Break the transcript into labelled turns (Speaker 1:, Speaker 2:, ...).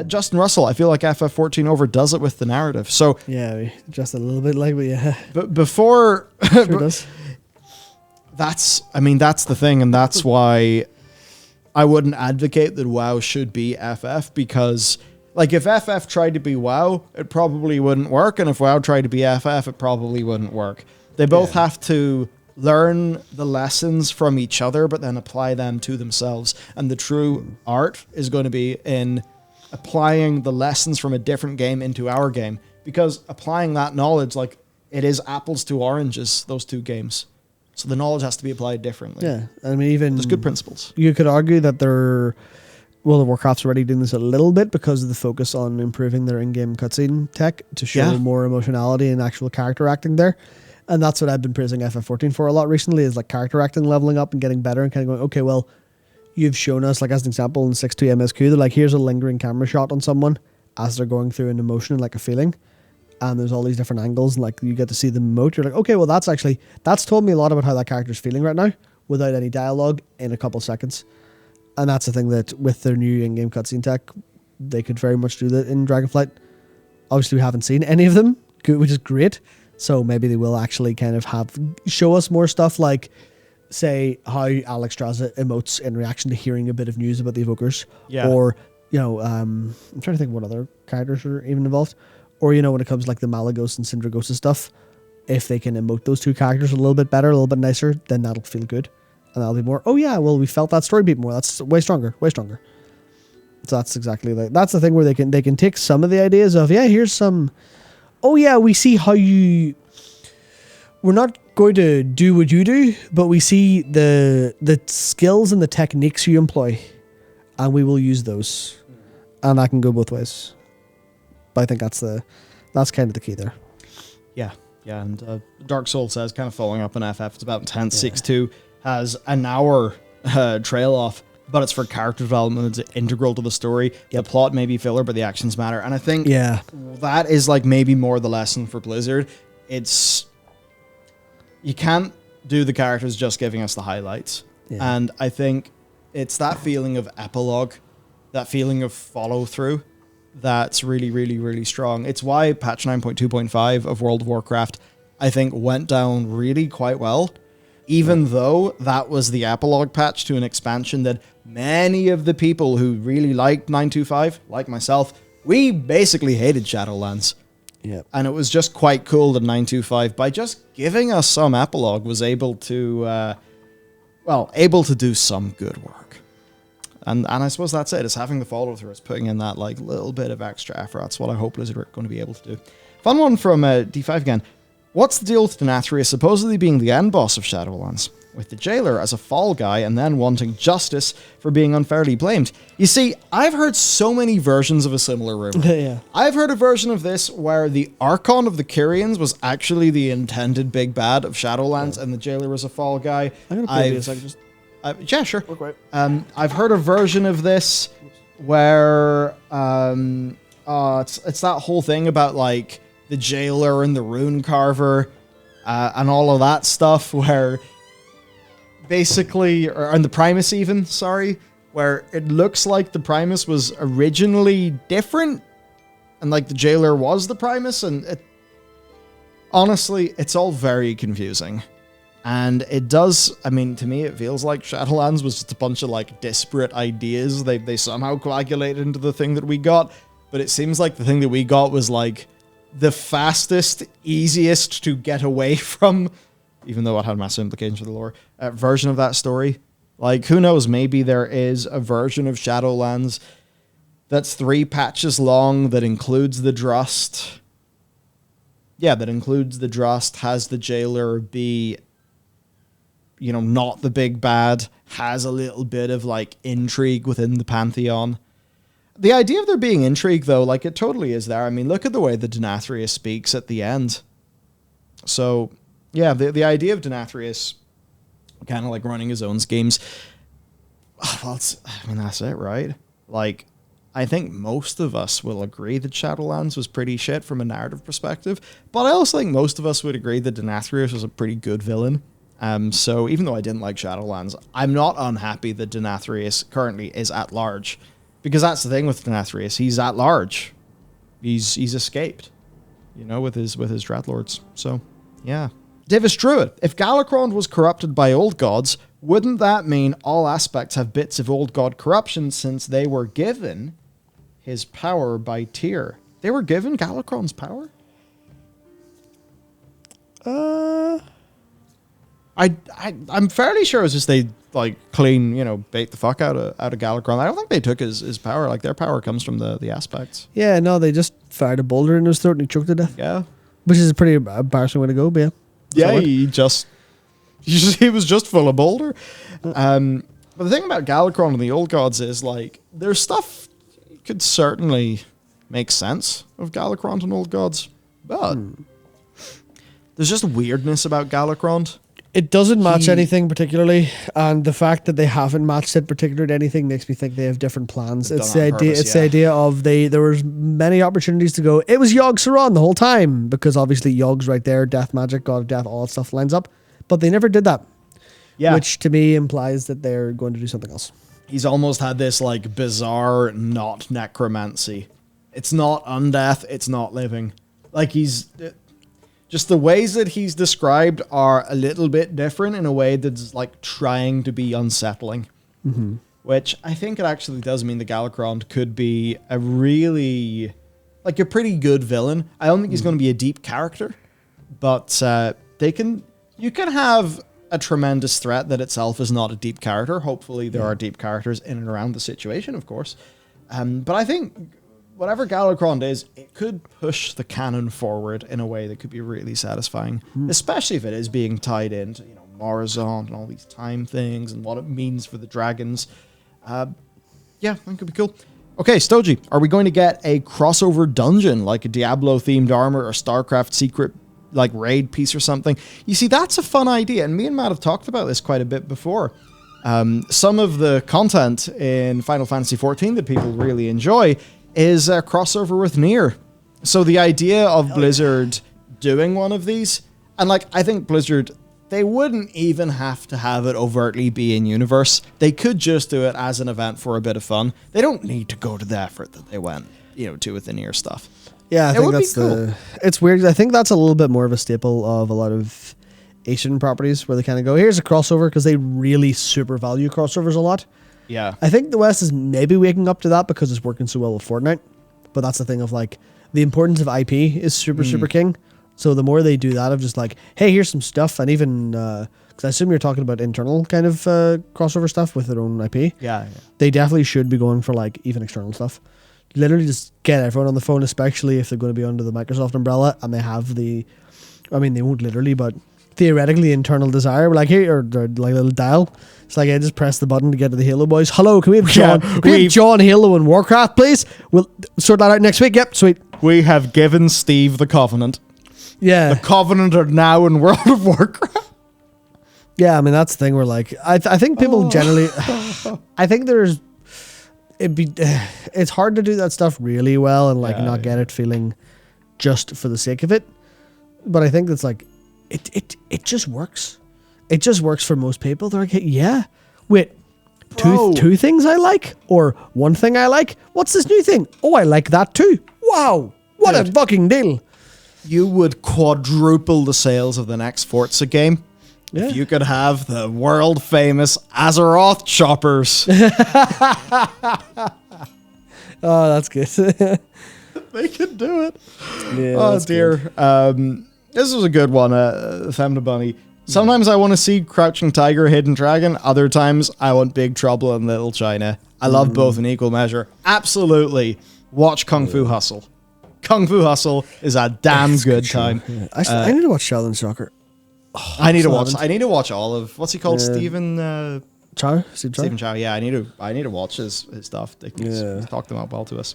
Speaker 1: Justin Russell, I feel like FF14 overdoes it with the narrative. So
Speaker 2: Yeah, just a little bit like, but yeah.
Speaker 1: But before...
Speaker 2: Sure does.
Speaker 1: That's the thing, and that's why I wouldn't advocate that WoW should be FF, because, like, if FF tried to be WoW, it probably wouldn't work, and if WoW tried to be FF, it probably wouldn't work. They both have to learn the lessons from each other, but then apply them to themselves, and the true art is going to be in applying the lessons from a different game into our game, because applying that knowledge, like, it is apples to oranges, those two games. So the knowledge has to be applied differently.
Speaker 2: Yeah, I mean, even...
Speaker 1: There's good principles.
Speaker 2: You could argue that World of Warcraft's already doing this a little bit because of the focus on improving their in-game cutscene tech to show more emotionality and actual character acting there. And that's what I've been praising FF14 for a lot recently, is like character acting leveling up and getting better and kind of going, okay, well, you've shown us, like as an example in 6.2 MSQ, they're like, here's a lingering camera shot on someone as they're going through an emotion and like a feeling. And there's all these different angles, and like you get to see them emote. You're like, okay, well, that's told me a lot about how that character's feeling right now without any dialogue in a couple seconds. And that's the thing that with their new in-game cutscene tech, they could very much do that in Dragonflight. Obviously, we haven't seen any of them, which is great. So maybe they will actually kind of show us more stuff, like, say, how Alex Straza emotes in reaction to hearing a bit of news about the Evokers.
Speaker 1: Yeah.
Speaker 2: Or, I'm trying to think what other characters are even involved. Or, when it comes to like the Malagos and Syndragosa stuff, if they can emote those two characters a little bit better, a little bit nicer, then that'll feel good. And that'll be more, oh yeah, well, we felt that story beat more. That's way stronger, way stronger. So that's exactly that's the thing where they can take some of the ideas of, here's some, oh yeah, we see how we're not going to do what you do, but we see the skills and the techniques you employ, and we will use those. And that can go both ways. But I think that's kind of the key there.
Speaker 1: Yeah, and Dark Soul says, kind of following up on FF, it's about intense. 6.2 has an hour trail off, but it's for character development. It's integral to the story. The plot may be filler, but the actions matter. And I think that is like maybe more the lesson for Blizzard. You can't do the characters just giving us the highlights. Yeah. And I think it's that feeling of epilogue, that feeling of follow through, that's really, really, really strong. It's why patch 9.2.5 of World of Warcraft, I think, went down really quite well, even though that was the epilogue patch to an expansion that many of the people who really liked 9.2.5, like myself, we basically hated Shadowlands.
Speaker 2: Yep.
Speaker 1: And it was just quite cool that 9.2.5, by just giving us some epilogue, was able to do some good work. And I suppose that's it. It's having the follow through. It's putting in that like little bit of extra effort. That's what I hope Blizzard are going to be able to do. Fun one from D5 again. What's the deal with Denathrius supposedly being the end boss of Shadowlands, with the jailer as a fall guy and then wanting justice for being unfairly blamed? You see, I've heard so many versions of a similar rumor.
Speaker 2: Yeah.
Speaker 1: I've heard a version of this where the Archon of the Kyrians was actually the intended big bad of Shadowlands, and the jailer was a fall guy.
Speaker 2: I'm going to play this. I can just...
Speaker 1: yeah, sure.
Speaker 2: Okay.
Speaker 1: I've heard a version of this where it's that whole thing about like the jailer and the rune carver and all of that stuff, where basically, and the Primus even, where it looks like the Primus was originally different and like the jailer was the Primus, and honestly, it's all very confusing. And it does, I mean, to me, it feels like Shadowlands was just a bunch of, like, disparate ideas. They somehow coagulated into the thing that we got. But it seems like the thing that we got was, like, the fastest, easiest to get away from, even though it had massive implications for the lore, version of that story. Like, who knows, maybe there is a version of Shadowlands that's 3 patches long that includes the Drust. Yeah, that includes the Drust, has the jailer be... not the big bad, has a little bit of, like, intrigue within the Pantheon. The idea of there being intrigue, though, like, it totally is there. I mean, look at the way the Denathrius speaks at the end. So, yeah, the idea of Denathrius kind of, like, running his own schemes, well, that's it, right? Like, I think most of us will agree that Shadowlands was pretty shit from a narrative perspective, but I also think most of us would agree that Denathrius was a pretty good villain. So even though I didn't like Shadowlands, I'm not unhappy that Denathrius currently is at large, Because that's the thing with Denathrius. He's at large. He's escaped, with his Dreadlords. So, yeah. Davis Druid, if Galakrond was corrupted by old gods, wouldn't that mean all aspects have bits of old god corruption since they were given his power by Tyr? They were given Galakrond's power? I'm fairly sure it's just they clean, bait the fuck out of Galakrond. I don't think they took his power. Like their power comes from the aspects.
Speaker 2: Yeah, no, they just fired a boulder in his throat and he choked to death.
Speaker 1: Yeah,
Speaker 2: which is a pretty embarrassing way to go. But yeah,
Speaker 1: he was just full of boulder. But the thing about Galakrond and the old gods is there's stuff could certainly make sense of Galakrond and old gods, but there's just weirdness about Galakrond.
Speaker 2: It doesn't match anything particularly, and the fact that they haven't matched it particularly to anything makes me think they have different plans. It's the idea. It's the idea of there was many opportunities to go. It was Yogg Saron the whole time because obviously Yogg's right there, death magic, god of death, all that stuff lines up, but they never did that. Yeah, which to me implies that they're going to do something else.
Speaker 1: He's almost had this bizarre not necromancy. It's not undeath. It's not living. He's. Just the ways that he's described are a little bit different in a way that's trying to be unsettling. Mm-hmm. Which I think it actually does mean that Galakrond could be a really, a pretty good villain. I don't think he's going to be a deep character, but you can have a tremendous threat that itself is not a deep character. Hopefully there are deep characters in and around the situation, of course. But I think whatever Galakrond is, it could push the canon forward in a way that could be really satisfying, especially if it is being tied into, Morazon and all these time things and what it means for the dragons. Yeah, that could be cool. Okay, Stoji, are we going to get a crossover dungeon like a Diablo-themed armor or StarCraft secret raid piece or something? You see, that's a fun idea, and me and Matt have talked about this quite a bit before. Some of the content in Final Fantasy XIV that people really enjoy is a crossover with Nier. So the idea of Blizzard doing one of these, and I think Blizzard, they wouldn't even have to have it overtly be in universe. They could just do it as an event for a bit of fun. They don't need to go to the effort that they went, to with the Nier stuff.
Speaker 2: Yeah, I think that's cool. It's weird. I think that's a little bit more of a staple of a lot of Asian properties where they kind of go, here's a crossover, because they really super value crossovers a lot.
Speaker 1: Yeah.
Speaker 2: I think the West is maybe waking up to that because it's working so well with Fortnite. But that's the thing of the importance of IP is super king. So the more they do that of just hey, here's some stuff. And even, because I assume you're talking about internal kind of crossover stuff with their own IP.
Speaker 1: Yeah.
Speaker 2: They definitely should be going for even external stuff. Literally just get everyone on the phone, especially if they're going to be under the Microsoft umbrella and they have they won't literally, but theoretically internal desire. We're here, or a little dial. It's I just press the button to get to the Halo boys. Hello, can we have John? Can we have John Halo in Warcraft, please? We'll sort that out next week. Yep, sweet.
Speaker 1: We have given Steve the Covenant.
Speaker 2: Yeah.
Speaker 1: The Covenant are now in World of Warcraft.
Speaker 2: Yeah, that's the thing where I think people generally, I think it's hard to do that stuff really well and not get it feeling just for the sake of it. But I think that's it just works. It just works for most people. They're yeah, wait, two things I like, or one thing I like. What's this new thing? Oh, I like that too. Wow, what a fucking deal!
Speaker 1: You would quadruple the sales of the next Forza game if you could have the world famous Azeroth choppers.
Speaker 2: Oh, that's good.
Speaker 1: They could do it.
Speaker 2: Yeah,
Speaker 1: oh dear. This was a good one, Femina Bunny. Sometimes I want to see Crouching Tiger, Hidden Dragon. Other times I want Big Trouble in Little China. I love both in equal measure. Absolutely. Watch Kung Fu Hustle. Kung Fu Hustle is a damn good time.
Speaker 2: Yeah. I need to watch Sheldon Shocker.
Speaker 1: Oh, I need to watch all of, what's he called? Stephen
Speaker 2: Chow?
Speaker 1: Stephen Chow. Yeah, I need to watch his stuff. He's talked them out well to us.